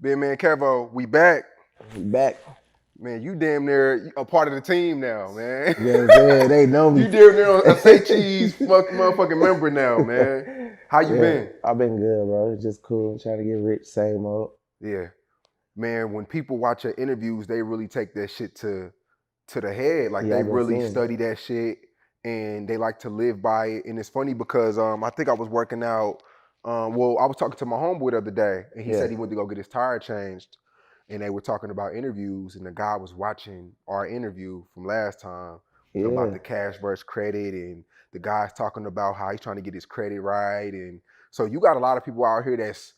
Bandman Kevo, we back. We back. Man, you damn near a part of the team now, man. You know what I'm saying? They know me. You damn near a Say Cheese motherfucking member now, man. How you been? I've been good, bro. It's just cool. Trying to get rich, same old. Yeah. Man, when people watch your interviews, they really take that shit to the head. Like they really study that shit and they like to live by it. And it's funny because I think I was working out. I was talking to my homeboy the other day and he said he went to go get his tire changed. And they were talking about interviews, and the guy was watching our interview from last time about the cash versus credit, and the guy's talking about how he's trying to get his credit right. And so you got a lot of people out here that's,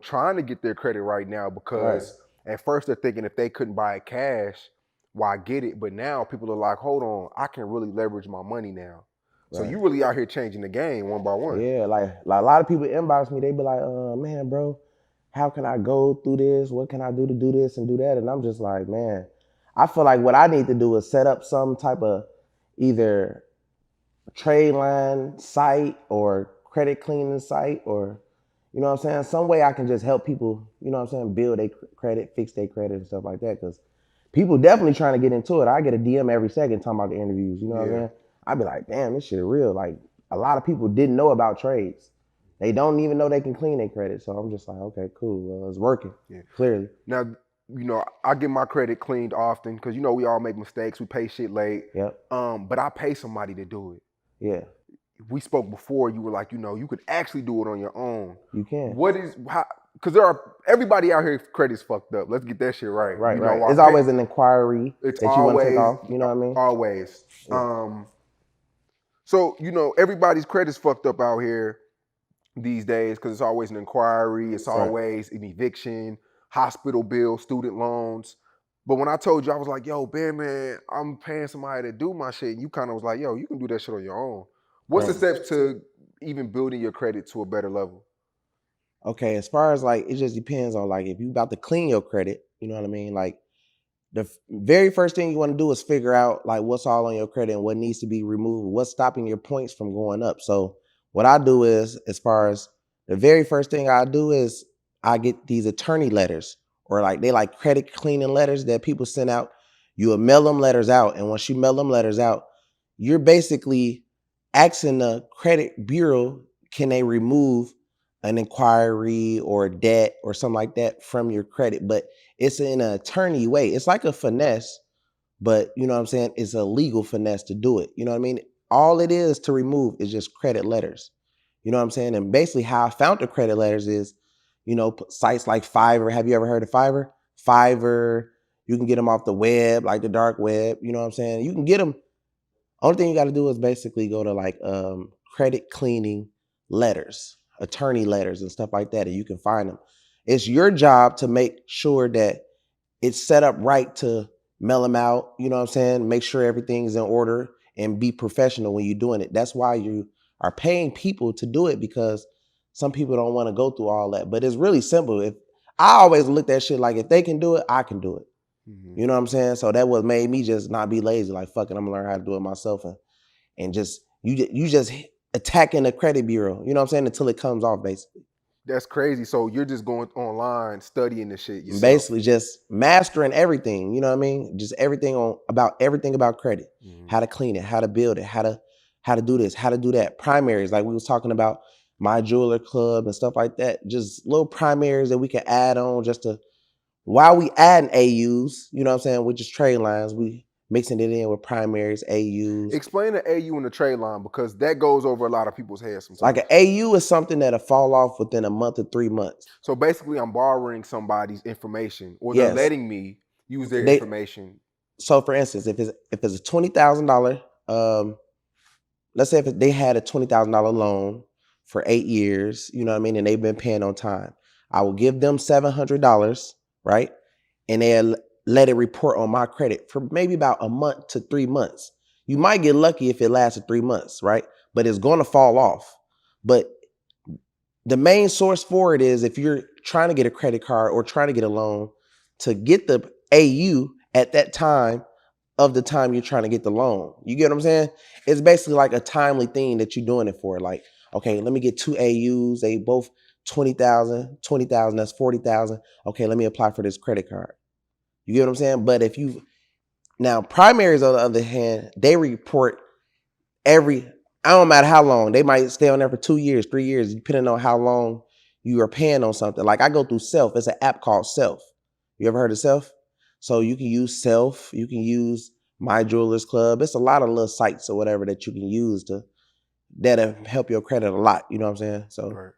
trying to get their credit right now because at first they're thinking if they couldn't buy it cash, why get it? But now people are like, hold on, I can really leverage my money now. So you really out here changing the game one by one. Yeah, like a lot of people inbox me, they be like, man, bro, how can I go through this? What can I do to do this and do that? And I'm just like, man, I feel like what I need to do is set up some type of either trade line site or credit cleaning site or, you know what I'm saying? Some way I can just help people, you know what I'm saying, build their credit, fix their credit and stuff like that. Because people definitely trying to get into it. I get a DM every second talking about the interviews, you know what I'm saying? I be like, damn, this shit real. Like a lot of people didn't know about trades. They don't even know they can clean their credit. So I'm just like, okay, cool. Well, it's working, clearly. Now, I get my credit cleaned often because, we all make mistakes. We pay shit late. Yep. But I pay somebody to do it. Yeah. We spoke before, you were like, you could actually do it on your own. You can. Because everybody out here credit's fucked up. Let's get that shit right. Right. It's always an inquiry that you want to take off. You know what I mean? Always. Yeah. So, everybody's credit's fucked up out here these days because it's always an inquiry. It's always an eviction, hospital bill, student loans. But when I told you, I was like, yo, man, I'm paying somebody to do my shit. And you kind of was like, yo, you can do that shit on your own. What's the steps to even building your credit to a better level? Okay, as far as like, it just depends on like, if you about to clean your credit, you know what I mean? Like the very first thing you want to do is figure out like what's all on your credit and what needs to be removed, what's stopping your points from going up. So what I do is, as far as the very first thing I do is I get these attorney letters or like they like credit cleaning letters that people send out. You will mail them letters out. And once you mail them letters out, you're basically asking the credit bureau, can they remove an inquiry or a debt or something like that from your credit? But it's in an attorney way. It's like a finesse, but you know what I'm saying? It's a legal finesse to do it. You know what I mean? All it is to remove is just credit letters. You know what I'm saying? And basically how I found the credit letters is, sites like Fiverr. Have you ever heard of Fiverr? Fiverr, you can get them off the web, like the dark web. You know what I'm saying? You can get them. Only thing you got to do is basically go to like credit cleaning letters, attorney letters and stuff like that, and you can find them. It's your job to make sure that it's set up right to mail them out, you know what I'm saying? Make sure everything's in order and be professional when you're doing it. That's why you are paying people to do it, because some people don't want to go through all that. But it's really simple. If I always looked at shit like, if they can do it, I can do it. You know what I'm saying? So that what made me just not be lazy. Like, fuck it, I'm gonna learn how to do it myself, and just you just attacking the credit bureau. You know what I'm saying? Until it comes off, basically. That's crazy. So you're just going online studying this shit yourself. Basically, just mastering everything. You know what I mean? Just everything about credit. How to clean it, how to build it, how to do this, how to do that. Primaries, like we was talking about, my jeweler club and stuff like that. Just little primaries that we can add on just to. While we adding AUs, you know what I'm saying, with just trade lines, we mixing it in with primaries, AUs. Explain the AU and the trade line, because that goes over a lot of people's heads sometimes. Like an AU is something that'll fall off within a month or 3 months. So basically I'm borrowing somebody's information, or they're letting me use their information. So for instance, if it's a $20,000, let's say if they had a $20,000 loan for 8 years, you know what I mean, and they've been paying on time, I will give them $700, right? And they'll let it report on my credit for maybe about a month to 3 months. You might get lucky if it lasted 3 months, right? But it's going to fall off. But the main source for it is if you're trying to get a credit card or trying to get a loan, to get the AU at that time of the time you're trying to get the loan. You get what I'm saying? It's basically like a timely thing that you're doing it for. Like, okay, let me get 2 AUs. They both 20,000, that's 40,000. Okay, let me apply for this credit card. You get what I'm saying? But if you now primaries on the other hand, they report every, I don't matter how long. They might stay on there for 2 years, 3 years, depending on how long you are paying on something. Like I go through Self. It's an app called Self. You ever heard of Self? So you can use Self. You can use My Jewelers Club. It's a lot of little sites or whatever that you can use to that'll help your credit a lot. You know what I'm saying? So Right.